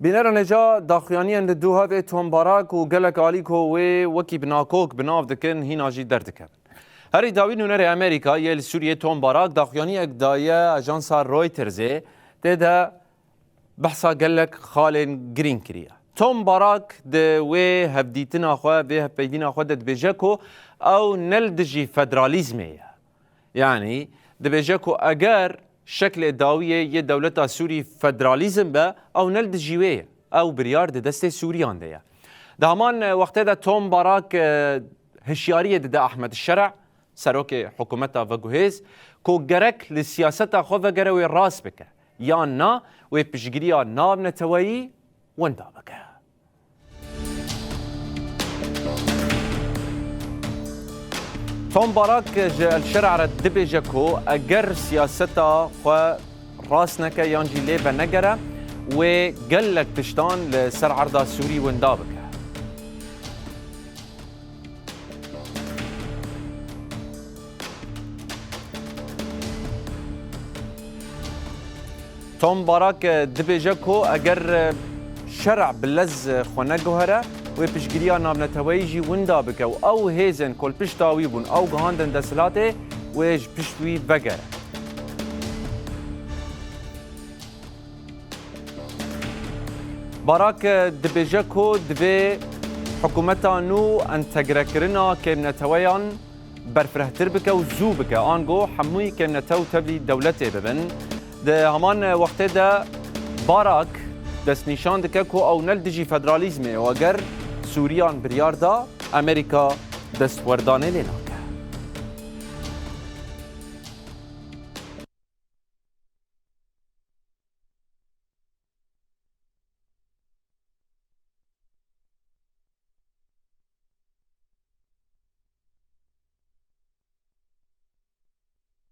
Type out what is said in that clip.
بینر نجا داخیانیان لدوها به توم باراک و گلک آلیکو و وکی بناکوک بناف دکن هینا جی دردکن. هری داوی نونر امریکا یل سوریه توم باراک داخیانی اگدایه اجانسا رویترزه تدا بحثا گلک خالن گرین کریا. توم باراک ده و هفدیتنا خواه به هفدیتنا خواه ده بجاکو او نلدجی فدرالیزمیه. یعنی ده بجاکو اگر شکل داویه یه دولت سوری فدرالیزم به او نلد جیوه او بریار ده دست سوریان ده ده همان وقتی ده توم باراک هشیاری ده احمد الشرع سروک حکومتا و گوهیز کو گرک لسیاستا خو و گره و راس بکه یا نا و پشگیری ناب نتوایی وندا بکه توم باراک الشرع رد دبجكو اگر سياستا خو راس نكا يانجي ليبا نقرا وقال لك تشتان لسر عرضا سوري وندابك توم باراك دبجكو اگر شرع بلز خو نقهره و پشگیری نامنتویجی وندا بکه و او هیزن کل پشتاوی بون او گهاندن دستلاته و اج پشتوی بگره باراک دبیجکو دبی حکومتا نو انتگره کرنا که منتویان برفرهتر بکه و زو بکه آنگو حموی که منتو تبلی دولته ببن ده همان وقت ده باراک دست نشان دکه که او نلدجی فدرالیزمه و اگر سوریان بریار دا امریکا دست وردانه لینا